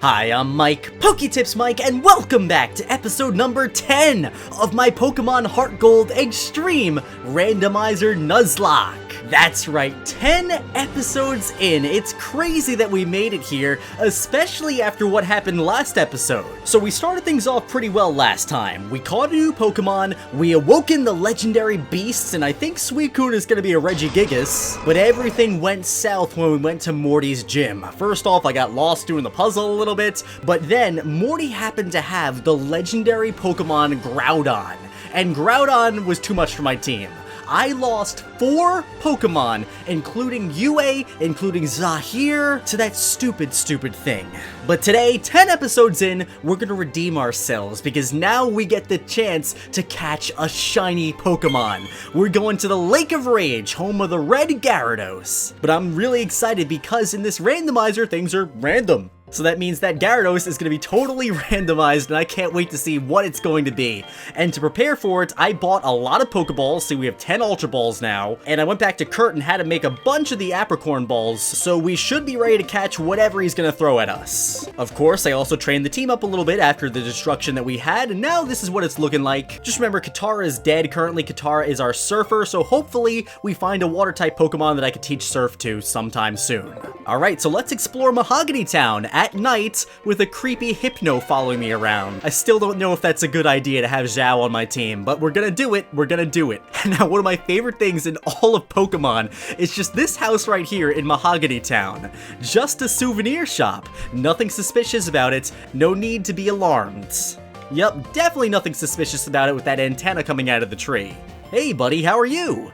Hi, I'm Mike, PokeTips Mike, and welcome back to episode number 10 of my Pokemon HeartGold Extreme Randomizer Nuzlocke. That's right, 10 episodes in. It's crazy that we made it here, especially after what happened last episode. So we started things off pretty well last time. We caught a new Pokemon, we awoken the legendary beasts, and I think Suicune is going to be a Regigigas. But everything went south when we went to Morty's gym. First off, I got lost doing the puzzle a little bit, but then Morty happened to have the legendary Pokemon Groudon, and Groudon was too much for my team. I lost 4 Pokemon, including Yue, including Zahir, to that stupid thing. But today, 10 episodes in, we're gonna redeem ourselves, because now we get the chance to catch a shiny Pokemon. We're going to the Lake of Rage, home of the red Gyarados. But I'm really excited because in this randomizer, things are random. So that means that Gyarados is going to be totally randomized, and I can't wait to see what it's going to be. And to prepare for it, I bought a lot of Pokeballs, so we have 10 Ultra Balls now, and I went back to Kurt and had to make a bunch of the Apricorn Balls, so we should be ready to catch whatever he's going to throw at us. Of course, I also trained the team up a little bit after the destruction that we had, and now this is what it's looking like. Just remember, Katara is dead. Currently, Katara is our Surfer, so hopefully we find a Water-type Pokemon that I could teach Surf to sometime soon. Alright, so let's explore Mahogany Town at night with a creepy Hypno following me around. I still don't know if that's a good idea to have Zhao on my team, but we're gonna do it. We're gonna do it. Now, one of my favorite things in all of Pokemon is just this house right here in Mahogany Town. Just a souvenir shop. Nothing suspicious about it. No need to be alarmed. Yup, definitely nothing suspicious about it with that antenna coming out of the tree. Hey buddy, how are you?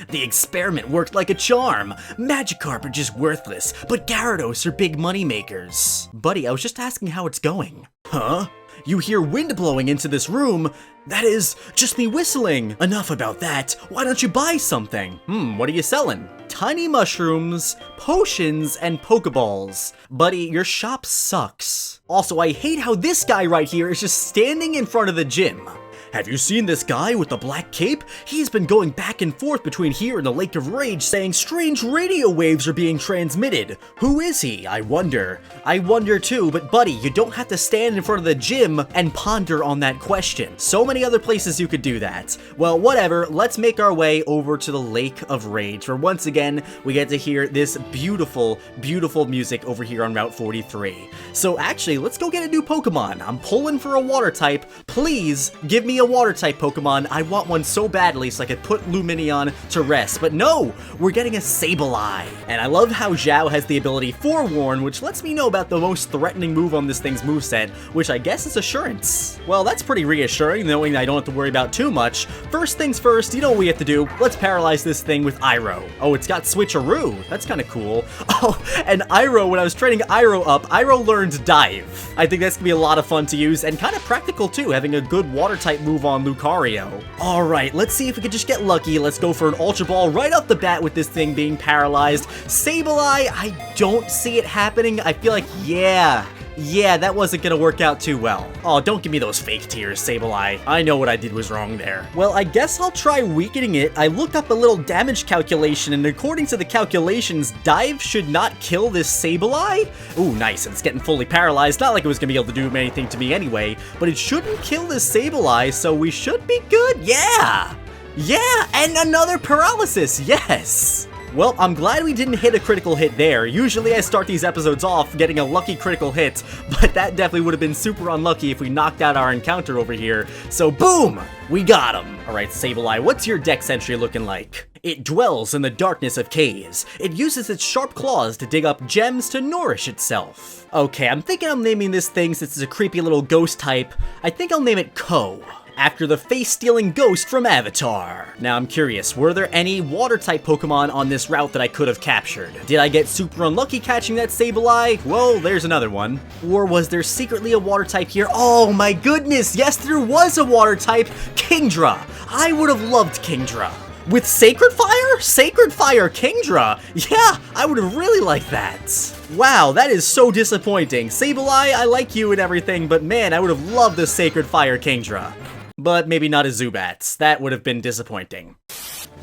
The experiment worked like a charm. Magikarp are just worthless, but Gyarados are big money makers. Buddy, I was just asking how it's going. Huh? You hear wind blowing into this room? That is just me whistling. Enough about that. Why don't you buy something? What are you selling? Tiny mushrooms, potions, and Pokeballs. Buddy, your shop sucks. Also, I hate how this guy right here is just standing in front of the gym. Have you seen this guy with the black cape? He's been going back and forth between here and the Lake of Rage saying strange radio waves are being transmitted. Who is he? I wonder. I wonder too, but buddy, you don't have to stand in front of the gym and ponder on that question. So many other places you could do that. Well, whatever, let's make our way over to the Lake of Rage, where once again, we get to hear this beautiful, beautiful music over here on Route 43. So actually, let's go get a new Pokemon. I'm pulling for a water type. Please give me a water type Pokemon. I want one so badly so I could put Lumineon to rest, but no, we're getting a Sableye. And I love how Zhao has the ability Forewarn, which lets me know about the most threatening move on this thing's moveset, which I guess is Assurance. Well, that's pretty reassuring, knowing I don't have to worry about too much. First things first, you know what we have to do? Let's paralyze this thing with Iroh. Oh, it's got Switcheroo. That's kind of cool. Oh, and Iroh, when I was training Iroh up, Iroh learned Dive. I think that's gonna be a lot of fun to use, and kind of practical too, having a good water type move on Lucario. Alright, let's see if we can just get lucky. Let's go for an Ultra Ball right off the bat with this thing being paralyzed. Sableye, I don't see it happening. I feel like, yeah, that wasn't gonna work out too well. Oh, don't give me those fake tears, Sableye. I know what I did was wrong there. Well, I guess I'll try weakening it. I looked up a little damage calculation, and according to the calculations, Dive should not kill this Sableye. Ooh, nice, and it's getting fully paralyzed. Not like it was gonna be able to do anything to me anyway, but it shouldn't kill this Sableye, so we should be good. Yeah, and another paralysis, yes. Well, I'm glad we didn't hit a critical hit there. Usually I start these episodes off getting a lucky critical hit, but that definitely would have been super unlucky if we knocked out our encounter over here. So boom, we got him. Alright, Sableye, what's your dex entry looking like? It dwells in the darkness of caves. It uses its sharp claws to dig up gems to nourish itself. Okay, I'm thinking I'm naming this thing, since it's a creepy little ghost type. I think I'll name it Ko, after the face-stealing ghost from Avatar. Now I'm curious, were there any water-type Pokemon on this route that I could have captured? Did I get super unlucky catching that Sableye? Well, there's another one. Or was there secretly a water-type here? Oh my goodness, yes there was a water-type! Kingdra! I would have loved Kingdra. With Sacred Fire? Sacred Fire Kingdra? Yeah, I would have really liked that. Wow, that is so disappointing. Sableye, I like you and everything, but man, I would have loved the Sacred Fire Kingdra. But maybe not a Zubats. That would have been disappointing.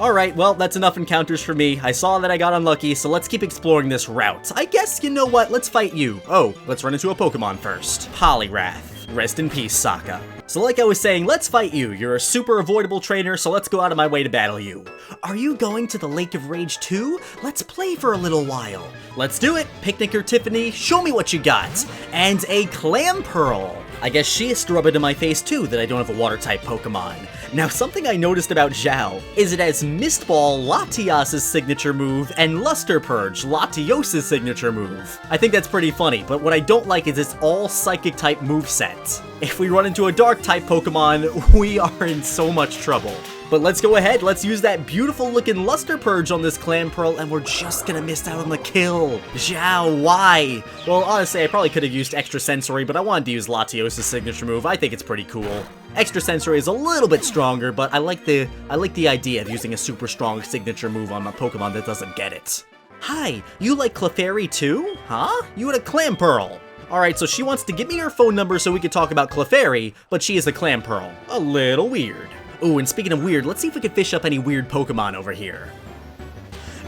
Alright, well, that's enough encounters for me. I saw that I got unlucky, so let's keep exploring this route. I guess, you know what, let's fight you. Oh, let's run into a Pokemon first. Poliwrath. Rest in peace, Sokka. So like I was saying, let's fight you. You're a super avoidable trainer, so let's go out of my way to battle you. Are you going to the Lake of Rage too? Let's play for a little while. Let's do it. Picnicker Tiffany, show me what you got. And a Clamperl. I guess she has to rub it in my face too that I don't have a water-type Pokemon. Now, something I noticed about Xiao is it has Mist Ball, Latias's signature move, and Luster Purge, Latios' signature move. I think that's pretty funny, but what I don't like is it's all Psychic-type moveset. If we run into a Dark-type Pokemon, we are in so much trouble. But let's go ahead, let's use that beautiful looking Luster Purge on this Clamperl, and we're just gonna miss out on the kill. Xiao, why? Well, honestly, I probably could have used Extra Sensory, but I wanted to use Latios' signature move. I think it's pretty cool. Extra Sensory is a little bit stronger, but I like the idea of using a super strong signature move on a Pokemon that doesn't get it. Hi, you like Clefairy too? Huh? You had a Clamperl. Alright, so she wants to give me her phone number so we could talk about Clefairy, but she is a Clamperl. A little weird. Ooh, and speaking of weird, let's see if we can fish up any weird Pokemon over here.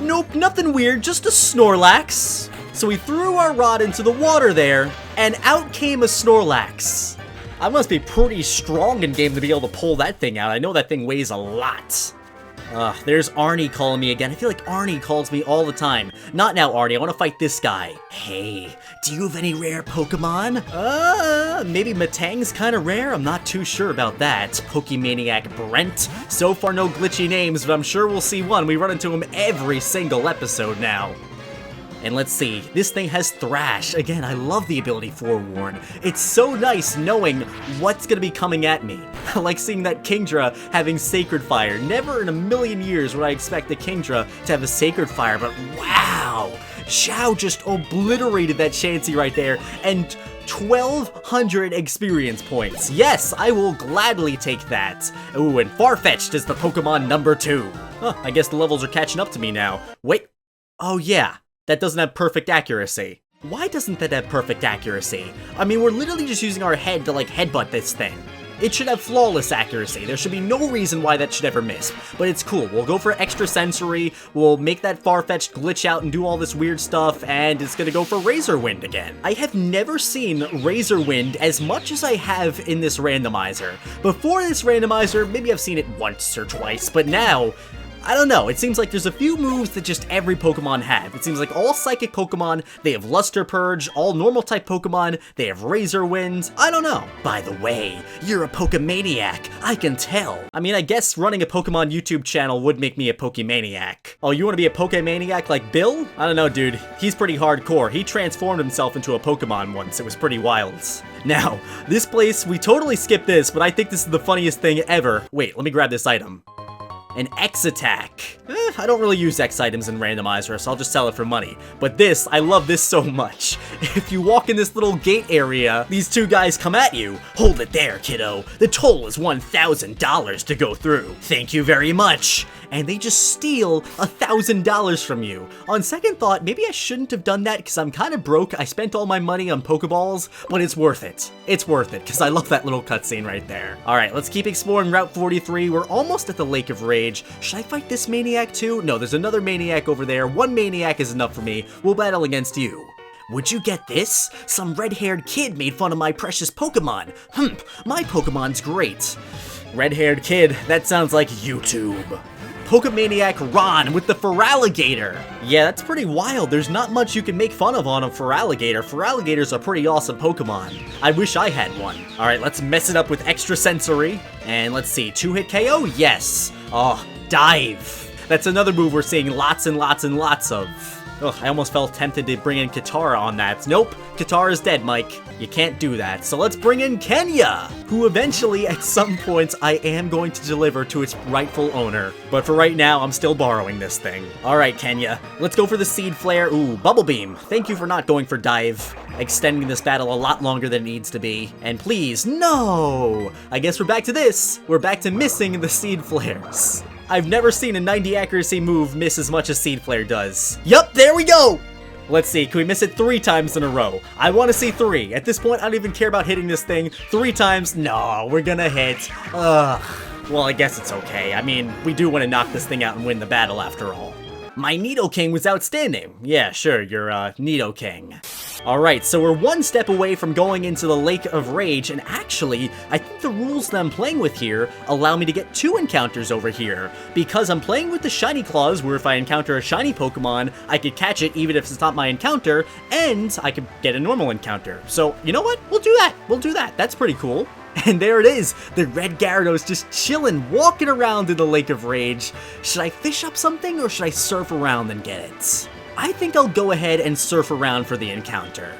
Nope, nothing weird, just a Snorlax. So we threw our rod into the water there, and out came a Snorlax. I must be pretty strong in game to be able to pull that thing out. I know that thing weighs a lot. There's Arnie calling me again. I feel like Arnie calls me all the time. Not now, Arnie. I want to fight this guy. Hey, do you have any rare Pokemon? Maybe Matang's kind of rare? I'm not too sure about that. Pokemaniac Brent. So far, no glitchy names, but I'm sure we'll see one. We run into him every single episode now. And let's see, this thing has Thrash. Again, I love the ability Forewarn. It's so nice knowing what's gonna be coming at me. I like seeing that Kingdra having Sacred Fire. Never in a million years would I expect a Kingdra to have a Sacred Fire, but wow! Xiao just obliterated that Chansey right there, and 1,200 experience points. Yes, I will gladly take that. Ooh, and Farfetch'd is the Pokemon number 2. Huh, I guess the levels are catching up to me now. Wait, oh yeah. That doesn't have perfect accuracy. Why doesn't that have perfect accuracy? I mean, we're literally just using our head to, like, headbutt this thing. It should have flawless accuracy. There should be no reason why that should ever miss. But it's cool. We'll go for Extra Sensory, we'll make that Farfetch'd glitch out and do all this weird stuff, and it's gonna go for Razor Wind again. I have never seen Razor Wind as much as I have in this randomizer. Before this randomizer, maybe I've seen it once or twice, but now, I don't know, it seems like there's a few moves that just every Pokemon have. It seems like all Psychic Pokemon, they have Luster Purge, all normal type Pokemon, they have Razor Wind, I don't know. By the way, you're a Pokemaniac, I can tell. I mean, I guess running a Pokemon YouTube channel would make me a Pokemaniac. Oh, you want to be a Pokemaniac like Bill? I don't know, dude, he's pretty hardcore. He transformed himself into a Pokemon once, it was pretty wild. Now, this place, we totally skipped this, but I think this is the funniest thing ever. Wait, let me grab this item. An X attack. I don't really use X items in Randomizer, so I'll just sell it for money. But this, I love this so much. If you walk in this little gate area, these two guys come at you. Hold it there, kiddo. The toll is $1,000 to go through. Thank you very much. And they just steal $1,000 from you. On second thought, maybe I shouldn't have done that because I'm kind of broke. I spent all my money on Pokeballs, but it's worth it. It's worth it because I love that little cutscene right there. All right, let's keep exploring Route 43. We're almost at the Lake of Rage. Should I fight this Maniac too? No, there's another Maniac over there. One Maniac is enough for me. We'll battle against you. Would you get this? Some red-haired kid made fun of my precious Pokemon. My Pokemon's great. Red-haired kid, that sounds like YouTube. Pokemaniac Ron with the Feraligatr. Yeah, that's pretty wild. There's not much you can make fun of on a Feraligatr. Feraligator's a pretty awesome Pokemon. I wish I had one. All right, let's mess it up with Extra Sensory. And let's see, 2-hit KO? Yes. Oh, Dive. That's another move we're seeing lots and lots and lots of. Ugh, I almost felt tempted to bring in Katara on that. Nope, Katara's dead, Mike. You can't do that. So let's bring in Kenya, who eventually, at some point, I am going to deliver to its rightful owner. But for right now, I'm still borrowing this thing. All right, Kenya, let's go for the Seed Flare. Ooh, Bubble Beam. Thank you for not going for Dive. Extending this battle a lot longer than it needs to be. And please, no! I guess we're back to this. We're back to missing the Seed Flares. I've never seen a 90 accuracy move miss as much as Seed Flare does. Yup, there we go! Let's see, can we miss it 3 times in a row? I want to see 3. At this point, I don't even care about hitting this thing. 3 times? No, we're gonna hit. Ugh. Well, I guess it's okay. I mean, we do want to knock this thing out and win the battle after all. My Nidoking was outstanding. Yeah, sure, you're Nidoking. Alright, so we're one step away from going into the Lake of Rage, and actually, I think the rules that I'm playing with here allow me to get 2 encounters over here, because I'm playing with the Shiny Clause, where if I encounter a shiny Pokemon, I could catch it even if it's not my encounter, and I could get a normal encounter. So, you know what? We'll do that. We'll do that. That's pretty cool. And there it is, the red Gyarados just chilling, walking around in the Lake of Rage. Should I fish up something, or should I surf around and get it? I think I'll go ahead and surf around for the encounter.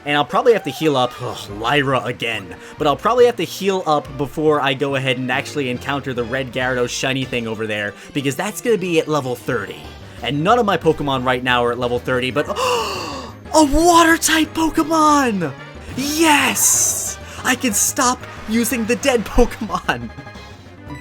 And I'll probably have to heal up, Lyra again, but I'll probably have to heal up before I go ahead and actually encounter the red Gyarados shiny thing over there, because that's going to be at level 30. And none of my Pokemon right now are at level 30, but a water-type Pokemon! Yes! I can stop using the dead Pokemon!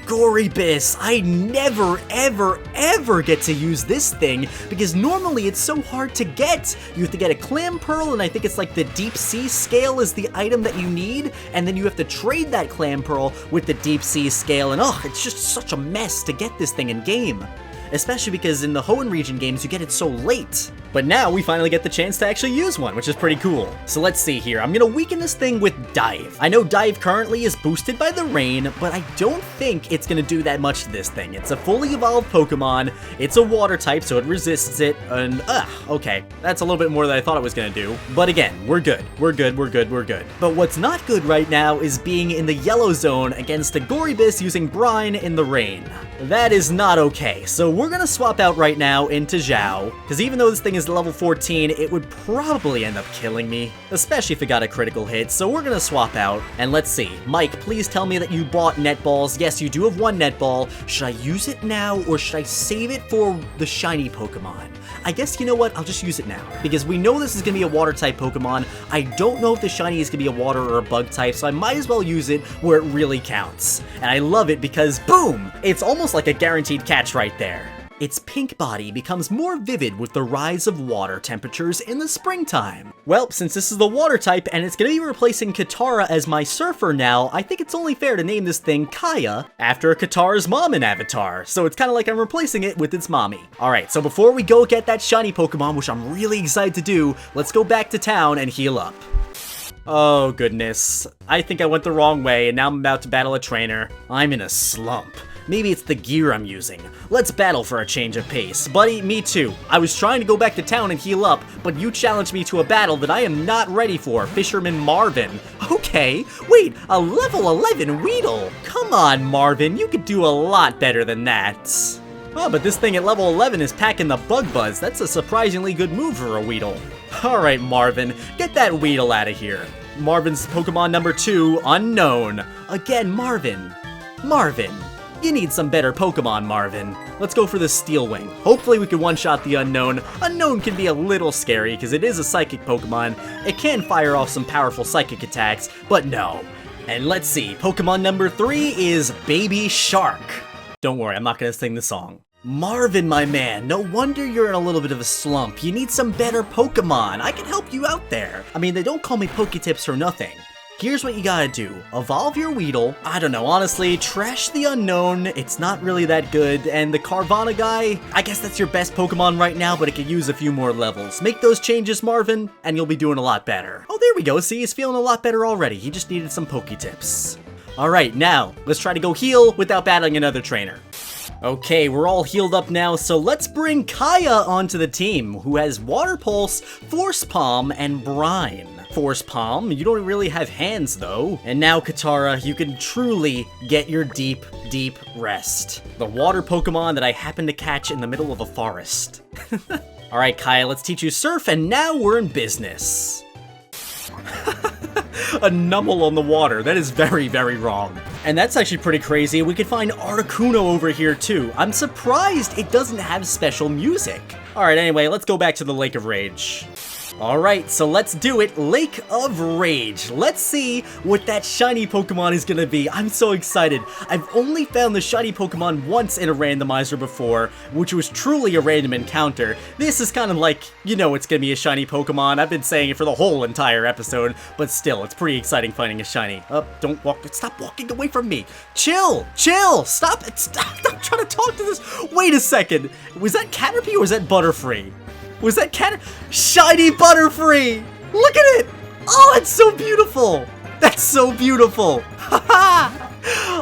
Gorybus! I never, ever, ever get to use this thing, because normally it's so hard to get. You have to get a Clam Pearl, and I think it's like the Deep Sea Scale is the item that you need, and then you have to trade that Clam Pearl with the Deep Sea Scale, and it's just such a mess to get this thing in game. Especially because in the Hoenn region games, you get it so late. But now we finally get the chance to actually use one, which is pretty cool. So let's see here. I'm gonna weaken this thing with Dive. I know Dive currently is boosted by the rain, but I don't think it's gonna do that much to this thing. It's a fully evolved Pokemon. It's a water type, so it resists it. And, okay. That's a little bit more than I thought it was gonna do. But again, we're good. We're good, we're good, we're good. But what's not good right now is being in the yellow zone against a Gorybus using Brine in the rain. That is not okay. So we're gonna swap out right now into Zhao, because even though this thing is level 14, it would probably end up killing me, especially if it got a critical hit, so we're gonna swap out, and let's see. Mike, please tell me that you bought netballs. Yes, you do have 1 netball. Should I use it now, or should I save it for the shiny Pokemon? I guess, you know what, I'll just use it now, because we know this is gonna be a water-type Pokemon. I don't know if the shiny is gonna be a water or a bug type, so I might as well use it where it really counts. And I love it because, boom! It's almost like a guaranteed catch right there. Its pink body becomes more vivid with the rise of water temperatures in the springtime. Well, since this is the water type and it's gonna be replacing Katara as my surfer now, I think it's only fair to name this thing Kaya after Katara's mom in Avatar. So it's kind of like I'm replacing it with its mommy. Alright, so before we go get that shiny Pokemon, which I'm really excited to do, let's go back to town and heal up. Oh goodness, I think I went the wrong way and now I'm about to battle a trainer. I'm in a slump. Maybe it's the gear I'm using. Let's battle for a change of pace. Buddy, me too. I was trying to go back to town and heal up, but you challenged me to a battle that I am not ready for, Fisherman Marvin. Okay, wait, a level 11 Weedle? Come on, Marvin, you could do a lot better than that. Oh, but this thing at level 11 is packing the Bug Buzz. That's a surprisingly good move for a Weedle. Alright, Marvin, get that Weedle out of here. Marvin's Pokemon number 2, Unknown. Again, Marvin. Marvin. You need some better Pokemon, Marvin. Let's go for the Steel Wing. Hopefully we can one-shot the Unknown. Unknown can be a little scary because it is a Psychic Pokemon. It can fire off some powerful Psychic attacks, but no. And let's see, Pokemon number 3 is Baby Shark. Don't worry, I'm not gonna sing the song. Marvin, my man, no wonder you're in a little bit of a slump. You need some better Pokemon. I can help you out there. I mean, they don't call me PokeTips for nothing. Here's what you gotta do. Evolve your Weedle. I don't know, honestly, trash the Unknown. It's not really that good. And the Carvana guy, I guess that's your best Pokemon right now, but it could use a few more levels. Make those changes, Marvin, and you'll be doing a lot better. Oh, there we go. See, he's feeling a lot better already. He just needed some PokeTips. Alright, now, let's try to go heal without battling another trainer. Okay, we're all healed up now, so let's bring Kaya onto the team, who has Water Pulse, Force Palm, and Brine. Force Palm, you don't really have hands though. And now, Katara, you can truly get your deep, deep rest. The water Pokemon that I happened to catch in the middle of a forest. Alright, Kaya, let's teach you Surf, and now we're in business. A Numble on the water. That is very, very wrong. And that's actually pretty crazy. We could find Articuno over here too. I'm surprised it doesn't have special music. Alright, anyway, let's go back to the Lake of Rage. Alright, so let's do it. Lake of Rage. Let's see what that shiny Pokemon is gonna be. I'm so excited. I've only found the shiny Pokemon once in a randomizer before, which was truly a random encounter. This is kind of like, you know it's gonna be a shiny Pokemon. I've been saying it for the whole entire episode, but still, it's pretty exciting finding a shiny. Don't walk. Stop walking away from me. Chill. Stop. I'm trying to talk to this. Wait a second. Was that Caterpie or was that Butterfree? Was that Shiny Butterfree! Look at it! Oh, it's so beautiful! That's so beautiful! Haha!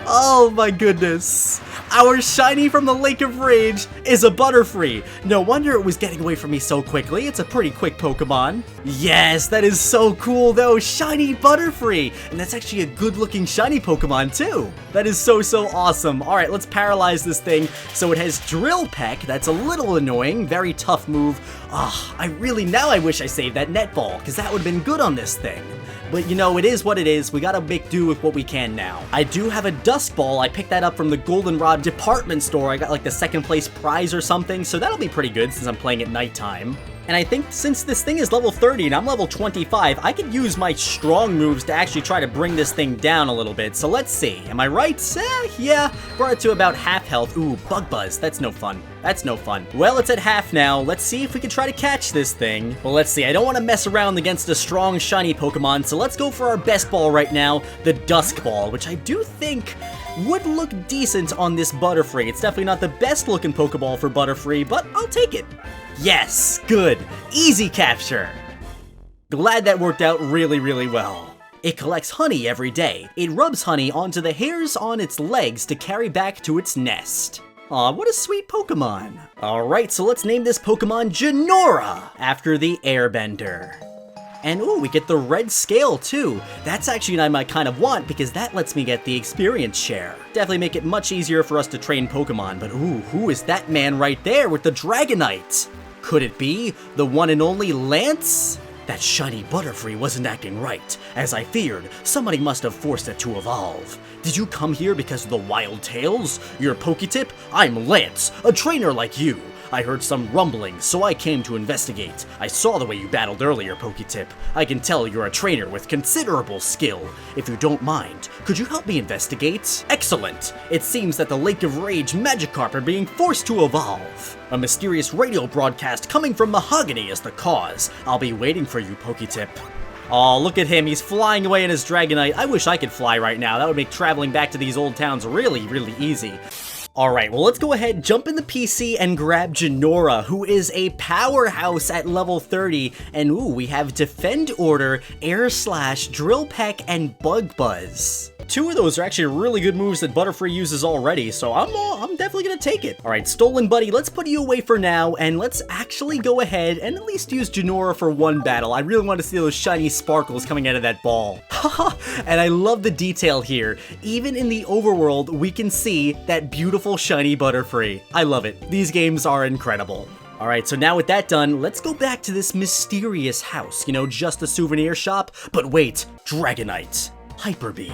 Oh my goodness. Our shiny from the Lake of Rage is a Butterfree. No wonder it was getting away from me so quickly. It's a pretty quick Pokemon. Yes, that is so cool though. Shiny Butterfree. And that's actually a good looking shiny Pokemon too. That is so awesome. Alright, let's paralyze this thing. So it has Drill Peck. That's a little annoying. Very tough move. Now I wish I saved that Netball, because that would have been good on this thing. But you know, it is what it is. We gotta make do with what we can now. I do have a Dusk Ball. I picked that up from the Goldenrod department store. I got like the second place prize or something, so that'll be pretty good since I'm playing at nighttime. And I think since this thing is level 30 and I'm level 25, I could use my strong moves to actually try to bring this thing down a little bit. So let's see. Am I right? Yeah. Brought it to about half health. Ooh, Bug Buzz. That's no fun. Well, it's at half now. Let's see if we can try to catch this thing. Well, let's see. I don't want to mess around against a strong, shiny Pokemon, so let's go for our best ball right now, the Dusk Ball, which I do think would look decent on this Butterfree. It's definitely not the best looking Pokeball for Butterfree, but I'll take it. Yes, good. Easy capture. Glad that worked out really well. It collects honey every day. It rubs honey onto the hairs on its legs to carry back to its nest. Aw, what a sweet Pokemon. Alright, so let's name this Pokemon Janora, after the Airbender. And ooh, we get the red scale too. That's actually what I might kind of want, because that lets me get the experience share. Definitely make it much easier for us to train Pokemon, but ooh, who is that man right there with the Dragonite? Could it be the one and only Lance? That shiny Butterfree wasn't acting right. As I feared, somebody must have forced it to evolve. Did you come here because of the wild tales? You're PokeTip? I'm Lance, a trainer like you. I heard some rumblings, so I came to investigate. I saw the way you battled earlier, PokeTip. I can tell you're a trainer with considerable skill. If you don't mind, could you help me investigate? Excellent! It seems that the Lake of Rage Magikarp are being forced to evolve. A mysterious radio broadcast coming from Mahogany is the cause. I'll be waiting for you, PokeTip. Aw, look at him, he's flying away in his Dragonite. I wish I could fly right now. That would make traveling back to these old towns really easy. Alright, well let's go ahead, jump in the PC, and grab Janora, who is a powerhouse at level 30, and ooh, we have Defend Order, Air Slash, Drill Peck, and Bug Buzz. Two of those are actually really good moves that Butterfree uses already, so I'm definitely gonna take it. Alright, Stolen Buddy, let's put you away for now, and let's actually go ahead and at least use Janora for one battle. I really want to see those shiny sparkles coming out of that ball. Haha, and I love the detail here. Even in the overworld, we can see that beautiful shiny Butterfree. I love it. These games are incredible. Alright, so now with that done, let's go back to this mysterious house. You know, just a souvenir shop? But wait, Dragonite. Hyper Beam.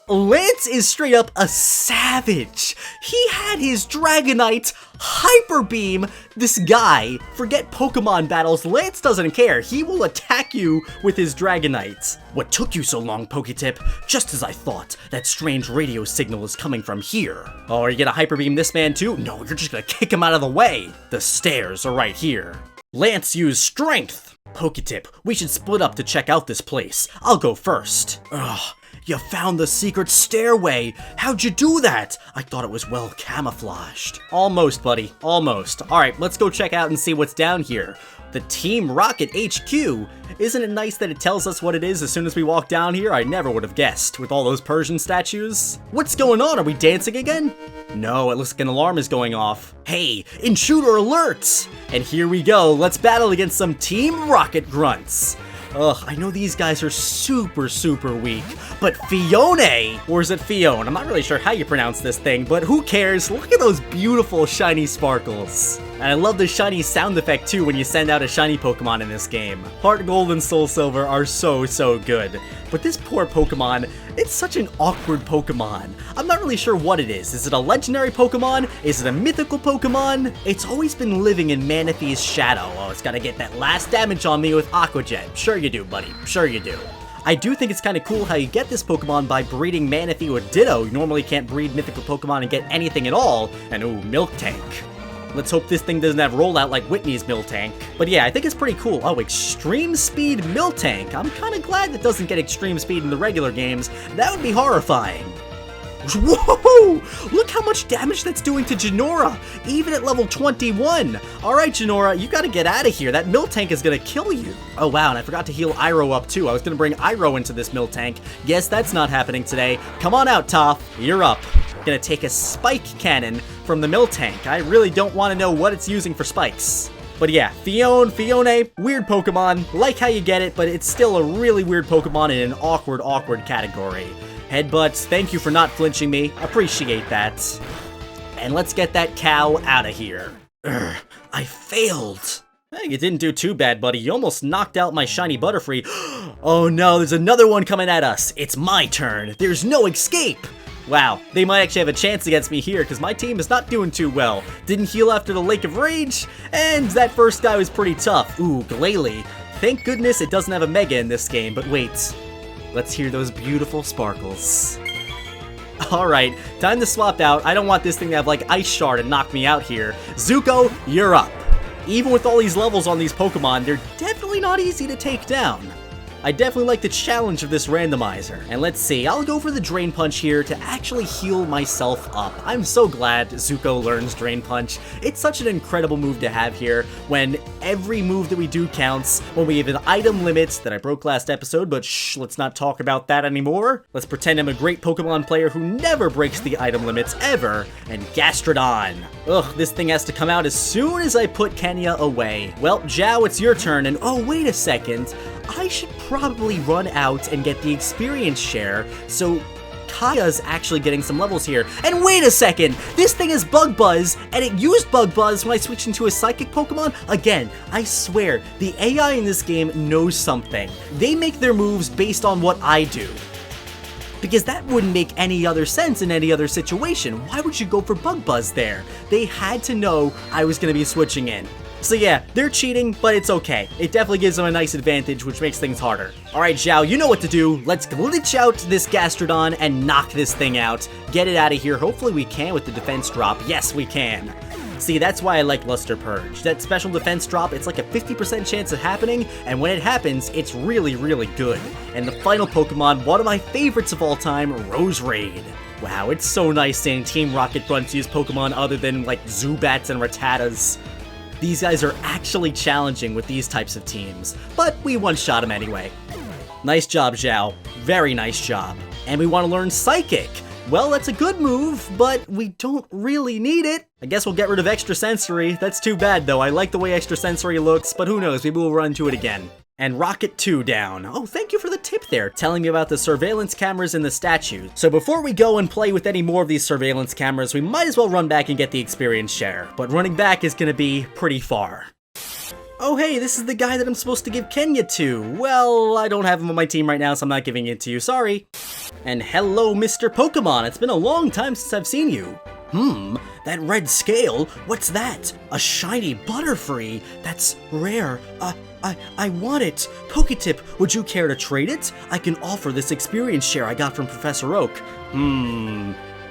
Lance is straight up a savage. He had his Dragonite Hyper Beam. This guy, forget Pokemon battles, Lance doesn't care. He will attack you with his Dragonite. What took you so long, PokeTip? Just as I thought, that strange radio signal is coming from here. Oh, are you gonna Hyper Beam this man too? No, you're just gonna kick him out of the way. The stairs are right here. Lance used Strength. PokeTip, we should split up to check out this place. I'll go first. Ugh, you found the secret stairway. How'd you do that? I thought it was well camouflaged. Almost, buddy, almost. Alright, let's go check out and see what's down here. The Team Rocket HQ. Isn't it nice that it tells us what it is as soon as we walk down here? I never would have guessed, with all those Persian statues. What's going on? Are we dancing again? No, it looks like an alarm is going off. Hey, intruder alerts! And here we go, let's battle against some Team Rocket grunts. Ugh, I know these guys are super weak, but Fione, or is it Fione? I'm not really sure how you pronounce this thing, but who cares? Look at those beautiful shiny sparkles. And I love the shiny sound effect too when you send out a shiny Pokemon in this game. HeartGold and Soul Silver are so good. But this poor Pokemon, it's such an awkward Pokemon. I'm not really sure what it is. Is it a legendary Pokemon? Is it a mythical Pokemon? It's always been living in Manathee's shadow. Oh, it's gotta get that last damage on me with Aqua Jet. Sure you do, buddy. Sure you do. I do think it's kind of cool how you get this Pokemon by breeding Manatee with Ditto. You normally can't breed mythical Pokemon and get anything at all. And ooh, Milk Tank. Let's hope this thing doesn't have rollout like Whitney's Miltank. But yeah, I think it's pretty cool. Oh, Extreme Speed Miltank. I'm kind of glad that doesn't get Extreme Speed in the regular games. That would be horrifying. Whoa! Look how much damage that's doing to Genora, even at level 21. Alright, Genora, you gotta get out of here. That Miltank is gonna kill you. Oh wow, and I forgot to heal Iroh up too. I was gonna bring Iroh into this Miltank. Guess that's not happening today. Come on out, Toph. You're up. Gonna take a spike cannon from the Miltank. I really don't want to know what it's using for spikes. But yeah, Fione, weird Pokemon. Like how you get it, but it's still a really weird Pokemon in an awkward category. Headbutts, thank you for not flinching me. Appreciate that. And let's get that cow out of here. Urgh, I failed. Hey, you didn't do too bad, buddy. You almost knocked out my shiny Butterfree. Oh no, there's another one coming at us. It's my turn. There's no escape. Wow, they might actually have a chance against me here because my team is not doing too well. Didn't heal after the Lake of Rage, and that first guy was pretty tough. Ooh, Glalie. Thank goodness it doesn't have a Mega in this game, but wait. Let's hear those beautiful sparkles. Alright, time to swap out. I don't want this thing to have like Ice Shard and knock me out here. Zuko, you're up. Even with all these levels on these Pokemon, they're definitely not easy to take down. I definitely like the challenge of this randomizer. And let's see, I'll go for the Drain Punch here to actually heal myself up. I'm so glad Zuko learns Drain Punch. It's such an incredible move to have here when every move that we do counts, when we have an item limit that I broke last episode, but shh, let's not talk about that anymore. Let's pretend I'm a great Pokemon player who never breaks the item limits ever, and Gastrodon. Ugh, this thing has to come out as soon as I put Kenya away. Well, Zhao, it's your turn, and oh, wait a second. I should probably run out and get the experience share, so Kaya's actually getting some levels here. And wait a second! This thing is Bug Buzz, and it used Bug Buzz when I switched into a Psychic Pokemon? Again, I swear, the AI in this game knows something. They make their moves based on what I do. Because that wouldn't make any other sense in any other situation. Why would you go for Bug Buzz there? They had to know I was going to be switching in. So yeah, they're cheating, but it's okay. It definitely gives them a nice advantage, which makes things harder. Alright, Zhao, you know what to do. Let's glitch out this Gastrodon and knock this thing out. Get it out of here. Hopefully we can with the defense drop. Yes, we can. See, that's why I like Luster Purge. That special defense drop, it's like a 50% chance of happening, and when it happens, it's really good. And the final Pokemon, one of my favorites of all time, Roserade. Wow, it's so nice seeing Team Rocket Grunt use Pokemon other than like Zubats and Rattatas. These guys are actually challenging with these types of teams, but we one-shot them anyway. Nice job, Zhao. Very nice job. And we want to learn Psychic. Well, that's a good move, but we don't really need it. I guess we'll get rid of Extrasensory. That's too bad, though. I like the way Extrasensory looks, but who knows, maybe we'll run into it again. And Rocket 2 down. Oh, thank you for the tip there, telling me about the surveillance cameras in the statues. So before we go and play with any more of these surveillance cameras, we might as well run back and get the experience share. But running back is gonna be pretty far. Oh hey, this is the guy that I'm supposed to give Kenya to. Well, I don't have him on my team right now, so I'm not giving it to you, sorry. And hello, Mr. Pokemon. It's been a long time since I've seen you. That red scale, what's that? A shiny Butterfree? That's rare. I want it. PokeTip, would you care to trade it? I can offer this experience share I got from Professor Oak.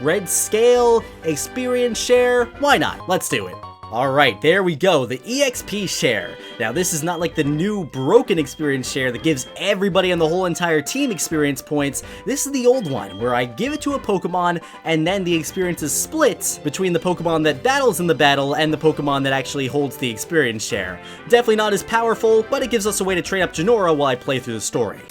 Red scale, experience share, why not? Let's do it. Alright, there we go, the EXP share. Now this is not like the new broken experience share that gives everybody on the whole entire team experience points. This is the old one, where I give it to a Pokemon, and then the experience is split between the Pokemon that battles in the battle and the Pokemon that actually holds the experience share. Definitely not as powerful, but it gives us a way to train up Genora while I play through the story.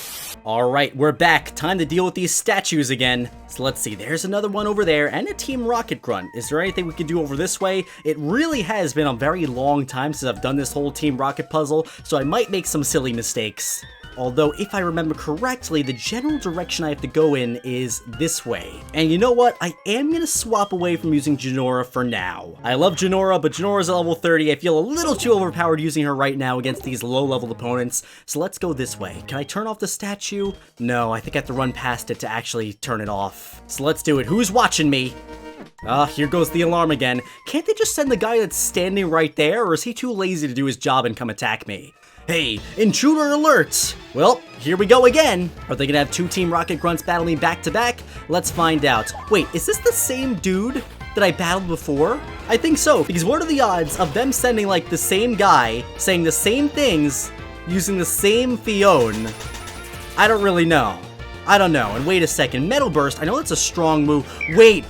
Alright, we're back. Time to deal with these statues again. So let's see, there's another one over there, and a Team Rocket Grunt. Is there anything we can do over this way? It really has been a very long time since I've done this whole Team Rocket puzzle, so I might make some silly mistakes. Although, if I remember correctly, the general direction I have to go in is this way. And you know what? I am gonna swap away from using Genora for now. I love Genora, but Genora's at level 30. I feel a little too overpowered using her right now against these low-level opponents. So let's go this way. Can I turn off the statue? No, I think I have to run past it to actually turn it off. So let's do it. Who's watching me? Here goes the alarm again. Can't they just send the guy that's standing right there, or is he too lazy to do his job and come attack me? Hey, intruder alert! Well, here we go again. Are they gonna have two Team Rocket Grunts battle me back to back? Let's find out. Wait, is this the same dude that I battled before? I think so, because what are the odds of them sending like the same guy, saying the same things, using the same Fione? I don't really know. I don't know. And wait a second, Metal Burst, I know that's a strong move. Wait!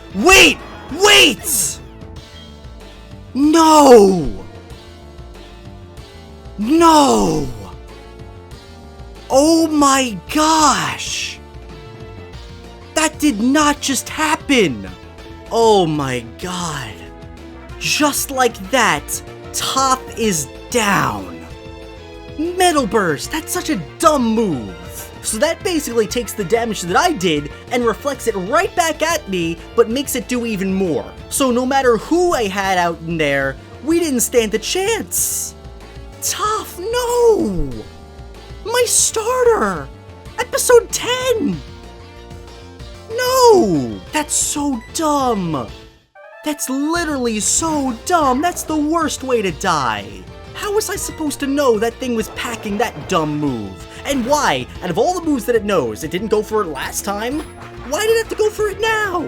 No! No! Oh my gosh! That did not just happen! Oh my god. Just like that, Toph is down. Metal Burst, that's such a dumb move. So that basically takes the damage that I did and reflects it right back at me, but makes it do even more. So no matter who I had out in there, we didn't stand a chance. Toph, no! My starter! Episode 10! No! That's so dumb! That's literally so dumb! That's the worst way to die! How was I supposed to know that thing was packing that dumb move? And why, out of all the moves that it knows, it didn't go for it last time? Why did it have to go for it now?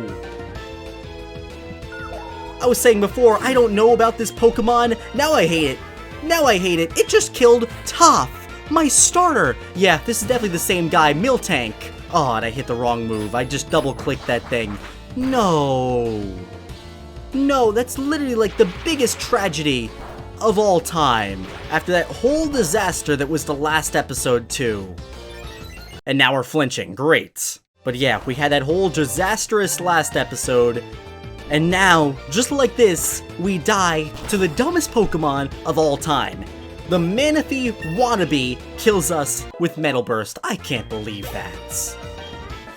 I was saying before, I don't know about this Pokemon, now I hate it. Now I hate it. It just killed Toph, my starter. Yeah, this is definitely the same guy, Miltank. Oh, and I hit the wrong move. I just double-clicked that thing. No. No, that's literally like the biggest tragedy of all time. After that whole disaster that was the last episode too. And now we're flinching. Great. But yeah, we had that whole disastrous last episode. And now, just like this, we die to the dumbest Pokemon of all time. The Manaphy wannabe kills us with Metal Burst. I can't believe that.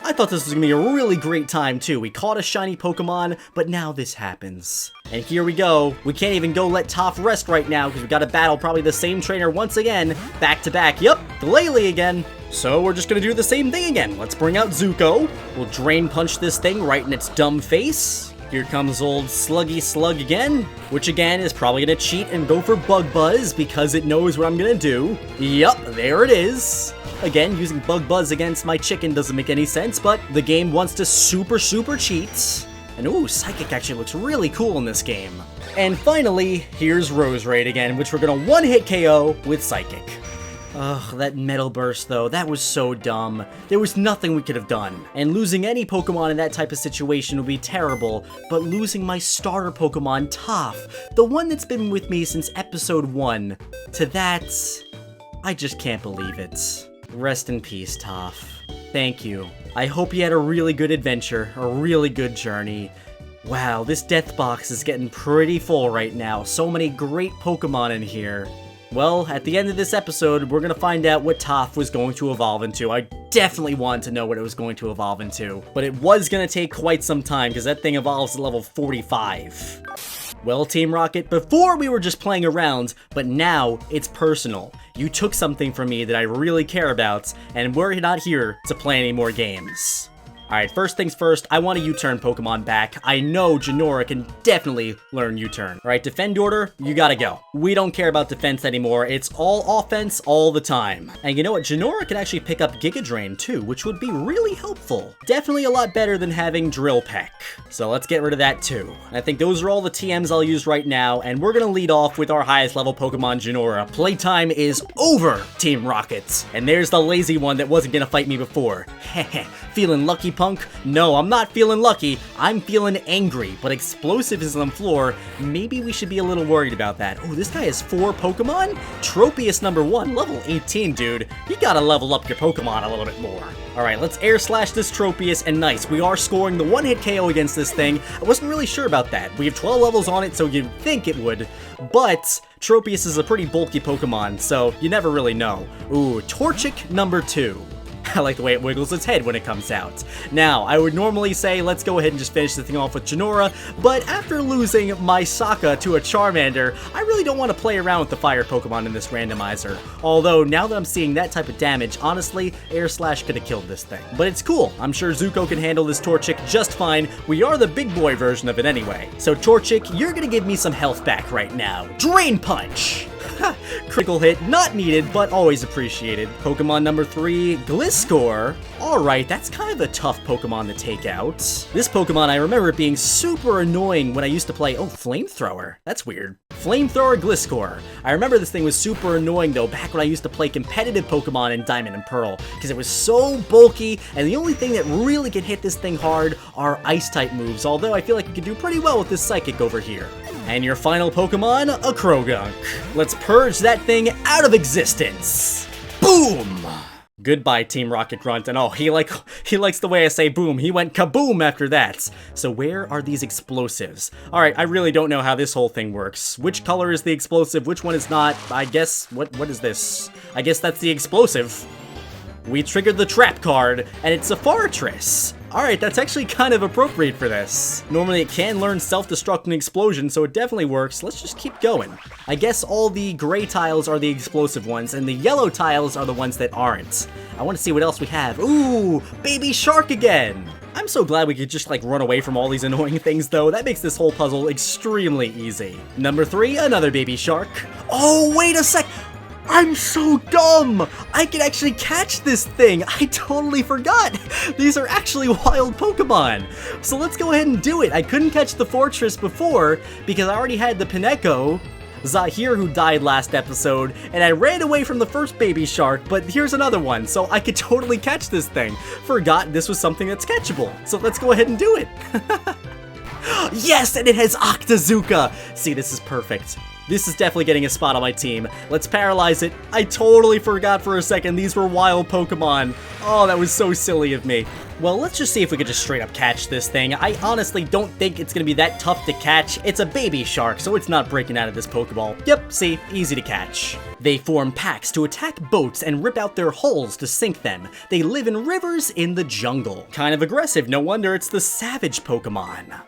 I thought this was gonna be a really great time too. We caught a shiny Pokemon, but now this happens. And here we go. We can't even go let Toph rest right now because we gotta battle probably the same trainer once again. Back to back. Yup, Glalie again. So we're just gonna do the same thing again. Let's bring out Zuko. We'll Drain Punch this thing right in its dumb face. Here comes old Sluggy Slug again, which again is probably gonna cheat and go for Bug Buzz because it knows what I'm gonna do. Yup, there it is. Again, using Bug Buzz against my chicken doesn't make any sense, but the game wants to super cheat. And ooh, Psychic actually looks really cool in this game. And finally, here's Roserade again, which we're gonna one-hit KO with Psychic. Ugh, that Metal Burst though, that was so dumb. There was nothing we could have done. And losing any Pokemon in that type of situation would be terrible, but losing my starter Pokemon, Toph, the one that's been with me since episode 1, to that, I just can't believe it. Rest in peace, Toph. Thank you. I hope you had a really good adventure, a really good journey. Wow, this death box is getting pretty full right now. So many great Pokemon in here. Well, at the end of this episode, we're gonna find out what Toph was going to evolve into. I definitely wanted to know what it was going to evolve into, but it was gonna take quite some time because that thing evolves to level 45. Well, Team Rocket, before we were just playing around, but now it's personal. You took something from me that I really care about, and we're not here to play any more games. Alright, first things first, I want a U-turn Pokemon back. I know Genora can definitely learn U-turn. Alright, Defend Order, you gotta go. We don't care about defense anymore. It's all offense all the time. And you know what? Genora can actually pick up Giga Drain too, which would be really helpful. Definitely a lot better than having Drill Peck. So let's get rid of that too. And I think those are all the TMs I'll use right now, and we're gonna lead off with our highest level Pokemon, Genora. Playtime is over, Team Rockets. And there's the lazy one that wasn't gonna fight me before. Heh, feeling lucky, Punk. No, I'm not feeling lucky. I'm feeling angry, but Explosive is on the floor. Maybe we should be a little worried about that. Oh, this guy has 4 Pokemon? Tropius number 1, level 18, dude. You gotta level up your Pokemon a little bit more. Alright, let's Air Slash this Tropius, and nice, we are scoring the one-hit KO against this thing. I wasn't really sure about that. We have 12 levels on it, so you'd think it would, but Tropius is a pretty bulky Pokemon, so you never really know. Ooh, Torchic number 2. I like the way it wiggles its head when it comes out. Now, I would normally say let's go ahead and just finish the thing off with Genora, but after losing my Sokka to a Charmander, I really don't want to play around with the fire Pokemon in this randomizer. Although, now that I'm seeing that type of damage, honestly, Air Slash could have killed this thing. But it's cool. I'm sure Zuko can handle this Torchic just fine. We are the big boy version of it anyway. So Torchic, you're gonna give me some health back right now. Drain Punch! Critical hit, not needed, but always appreciated. Pokemon number 3, Gliscor. Alright, that's kind of a tough Pokemon to take out. This Pokemon, I remember it being super annoying when I used to play, oh, Flamethrower. That's weird. Flamethrower Gliscor. I remember this thing was super annoying though back when I used to play competitive Pokemon in Diamond and Pearl, because it was so bulky, and the only thing that really can hit this thing hard are Ice-type moves, although I feel like you can do pretty well with this Psychic over here. And your final Pokemon, a Krogunk. Let's purge that thing out of existence. Boom! Goodbye, Team Rocket Grunt, and oh, he likes the way I say boom. He went kaboom after that. So where are these explosives? Alright, I really don't know how this whole thing works. Which color is the explosive? Which one is not? I guess, what is this? I guess that's the explosive. We triggered the trap card, and it's a Fortress. Alright, that's actually kind of appropriate for this. Normally it can learn self-destruct and explosion, so it definitely works. Let's just keep going. I guess all the gray tiles are the explosive ones, and the yellow tiles are the ones that aren't. I want to see what else we have. Ooh, Baby Shark again! I'm so glad we could just like run away from all these annoying things though. That makes this whole puzzle extremely easy. Number 3, another Baby Shark. Oh, wait a sec! I'm so dumb! I can actually catch this thing! I totally forgot! These are actually wild Pokemon! So let's go ahead and do it! I couldn't catch the Fortress before because I already had the Pinecco, Zahir who died last episode, and I ran away from the first Baby Shark, but here's another one, so I could totally catch this thing. Forgot this was something that's catchable, so let's go ahead and do it! Yes, and it has Octazooka! See, this is perfect. This is definitely getting a spot on my team. Let's paralyze it. I totally forgot for a second these were wild Pokemon. Oh, that was so silly of me. Well, let's just see if we could just straight up catch this thing. I honestly don't think it's gonna be that tough to catch. It's a Baby Shark, so it's not breaking out of this Pokeball. Yep, see, easy to catch. They form packs to attack boats and rip out their hulls to sink them. They live in rivers in the jungle. Kind of aggressive, no wonder it's the Savage Pokemon.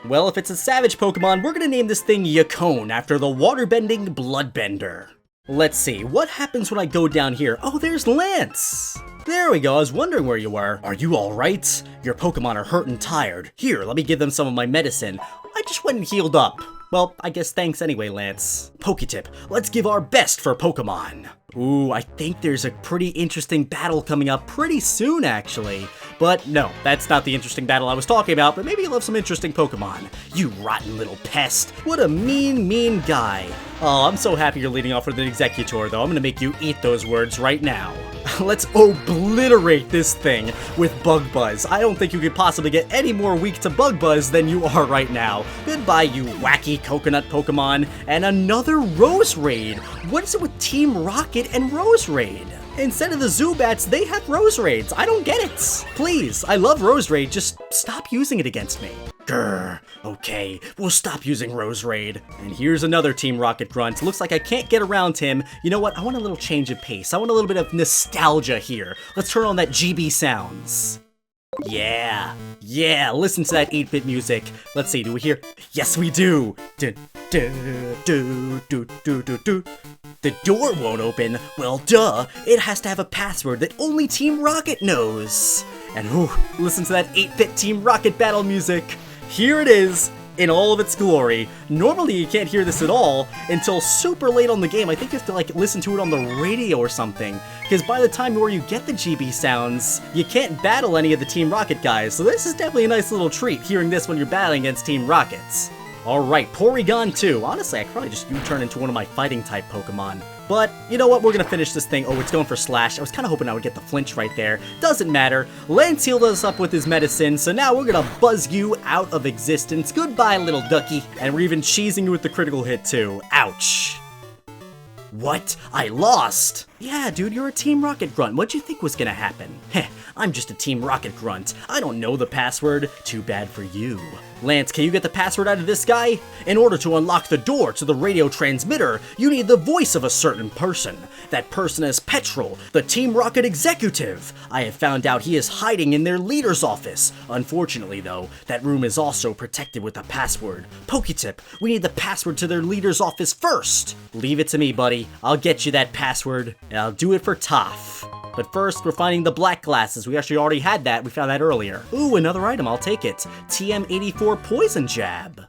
Well, if it's a Savage Pokemon, we're gonna name this thing Yacone after the waterbending Bloodbender. Let's see, what happens when I go down here? Oh, there's Lance! There we go, I was wondering where you were. Are you alright? Your Pokemon are hurt and tired. Here, let me give them some of my medicine. I just went and healed up. Well, I guess thanks anyway, Lance. PokeTip, let's give our best for Pokemon. Ooh, I think there's a pretty interesting battle coming up pretty soon, actually. But no, that's not the interesting battle I was talking about, but maybe you'll have some interesting Pokemon. You rotten little pest. What a mean, mean guy. Oh, I'm so happy you're leading off with an Executor, though. I'm gonna make you eat those words right now. Let's obliterate this thing with Bug Buzz. I don't think you could possibly get any more weak to Bug Buzz than you are right now. Goodbye, you wacky coconut Pokemon. And another Rose Raid. What is it with Team Rocket and Rose Raid? Instead of the Zubats, they have Rose Raids. I don't get it. Please, I love Rose Raid, just stop using it against me. Grr. Okay, we'll stop using Rose Raid. And here's another Team Rocket grunt. Looks like I can't get around him. You know what? I want a little change of pace. I want a little bit of nostalgia here. Let's turn on that GB sounds. Yeah, listen to that 8-bit music. Let's see, do we hear? Yes, we do. The door won't open. Well, duh. It has to have a password that only Team Rocket knows. And ooh, listen to that 8-bit Team Rocket battle music. Here it is, in all of its glory. Normally you can't hear this at all until super late on the game. I think you have to like listen to it on the radio or something, because by the time where you get the GB sounds, you can't battle any of the Team Rocket guys. So this is definitely a nice little treat, hearing this when you're battling against Team Rockets. Alright, Porygon 2. Honestly, I could probably just U-turn into one of my fighting type Pokemon. But, you know what, we're gonna finish this thing. Oh, it's going for Slash. I was kinda hoping I would get the flinch right there. Doesn't matter. Lance healed us up with his medicine, so now we're gonna buzz you out of existence. Goodbye, little ducky. And we're even cheesing you with the critical hit too. Ouch. What? I lost! Yeah, dude, you're a Team Rocket Grunt. What'd you think was gonna happen? Heh, I'm just a Team Rocket Grunt. I don't know the password. Too bad for you. Lance, can you get the password out of this guy? In order to unlock the door to the radio transmitter, you need the voice of a certain person. That person is Petrol, the Team Rocket executive. I have found out he is hiding in their leader's office. Unfortunately, though, that room is also protected with a password. PokeTip, we need the password to their leader's office first. Leave it to me, buddy. I'll get you that password, and I'll do it for Toph. But first, we're finding the black glasses. We actually already had that. We found that earlier. Ooh, another item. I'll take it. TM84 Poison Jab.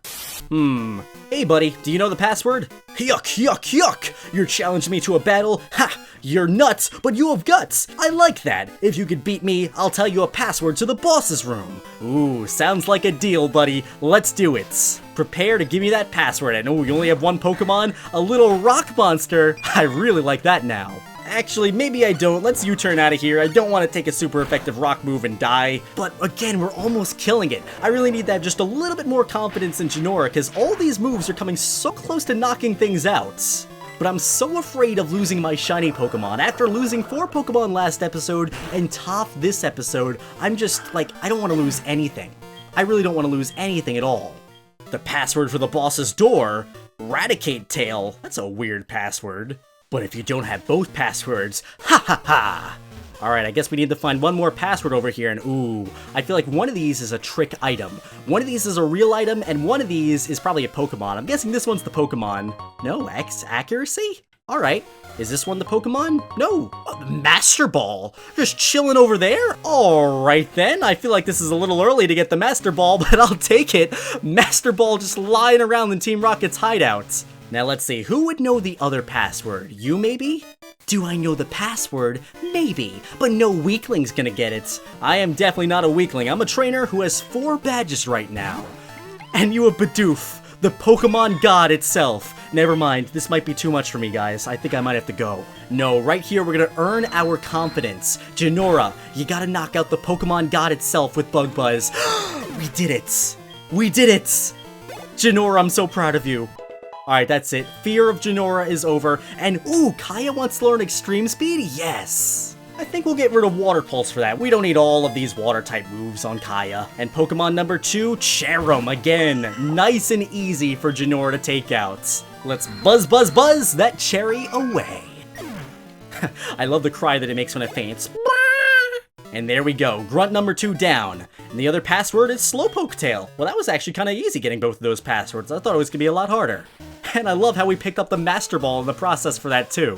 Hey, buddy. Do you know the password? Yuck, yuck, yuck. You're challenging me to a battle? Ha! You're nuts, but you have guts. I like that. If you could beat me, I'll tell you a password to the boss's room. Ooh, sounds like a deal, buddy. Let's do it. Prepare to give me that password. And oh, you only have one Pokemon? A little rock monster. I really like that now. Actually, maybe I don't. Let's U-turn out of here. I don't want to take a super effective rock move and die. But again, we're almost killing it. I really need to have just a little bit more confidence in Genora, because all these moves are coming so close to knocking things out. But I'm so afraid of losing my shiny Pokemon. After losing 4 Pokemon last episode and Toph this episode, I'm just like, I don't want to lose anything. I really don't want to lose anything at all. The password for the boss's door? Raticate Tail. That's a weird password. But if you don't have both passwords, ha ha ha! Alright, I guess we need to find one more password over here, and ooh, I feel like one of these is a trick item. One of these is a real item, and one of these is probably a Pokemon. I'm guessing this one's the Pokemon. No, accuracy? Alright, is this one the Pokemon? No, Master Ball, just chilling over there? Alright then, I feel like this is a little early to get the Master Ball, but I'll take it. Master Ball just lying around in Team Rocket's hideouts. Now let's see, who would know the other password? You maybe? Do I know the password? Maybe, but no weakling's gonna get it. I am definitely not a weakling. I'm a trainer who has 4 badges right now. And you a Bidoof, the Pokemon god itself. Never mind, this might be too much for me, guys. I think I might have to go. No, right here we're gonna earn our confidence. Genora, you gotta knock out the Pokemon god itself with Bug Buzz. We did it! We did it! Genora, I'm so proud of you. Alright, that's it. Fear of Genora is over. And, ooh, Kaya wants to learn Extreme Speed? Yes! I think we'll get rid of Water Pulse for that. We don't need all of these Water-type moves on Kaya. And Pokemon number 2, Cherum. Again, nice and easy for Genora to take out. Let's buzz, buzz, buzz that cherry away. I love the cry that it makes when it faints. And there we go, grunt number 2 down. And the other password is Slowpoke Tail. Well, that was actually kind of easy getting both of those passwords. I thought it was going to be a lot harder. And I love how we picked up the Master Ball in the process for that too.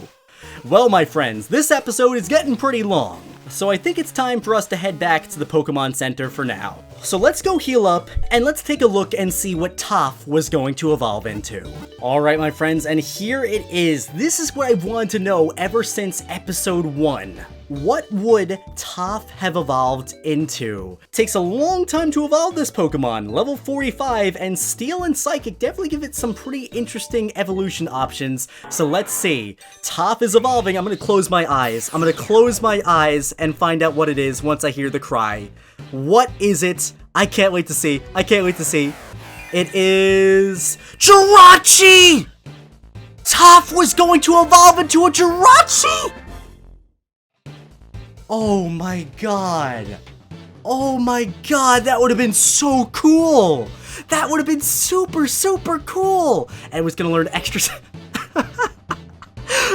Well, my friends, this episode is getting pretty long. So I think it's time for us to head back to the Pokemon Center for now. So let's go heal up, and let's take a look and see what Toph was going to evolve into. Alright, my friends, and here it is. This is what I've wanted to know ever since episode 1. What would Toph have evolved into? Takes a long time to evolve this Pokemon, level 45, and Steel and Psychic definitely give it some pretty interesting evolution options. So let's see. Toph is evolving. I'm gonna close my eyes. I'm gonna close my eyes and find out what it is once I hear the cry. What is it? I can't wait to see. I can't wait to see. It is Jirachi! Toph was going to evolve into a Jirachi! Oh my god. Oh my god, that would have been so cool. That would have been super, super cool. And it was gonna learn extra...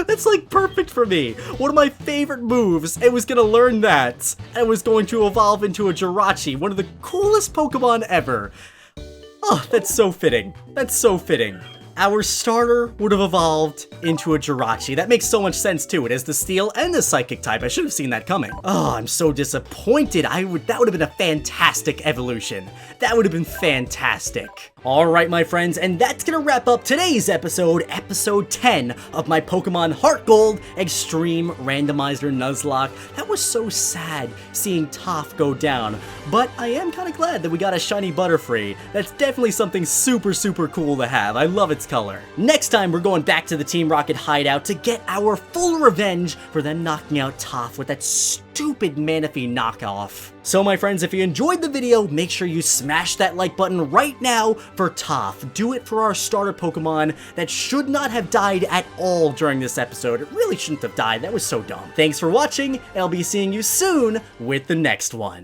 That's like perfect for me. One of my favorite moves. It was gonna learn that. And it was going to evolve into a Jirachi, one of the coolest Pokemon ever. Oh, that's so fitting. That's so fitting. Our starter would have evolved into a Jirachi. That makes so much sense too. It has the Steel and the Psychic type. I should have seen that coming. Oh, I'm so disappointed. That would have been a fantastic evolution. That would have been fantastic. Alright my friends, and that's gonna wrap up today's episode, episode 10 of my Pokemon HeartGold Extreme Randomizer Nuzlocke. That was so sad seeing Toph go down, but I am kinda glad that we got a shiny Butterfree. That's definitely something super cool to have. I love its color. Next time we're going back to the Team Rocket hideout to get our full revenge for them knocking out Toph with that stupid Manaphy knockoff. So my friends, if you enjoyed the video, make sure you smash that like button right now for Toph. Do it for our starter Pokemon that should not have died at all during this episode. It really shouldn't have died. That was so dumb. Thanks for watching, and I'll be seeing you soon with the next one.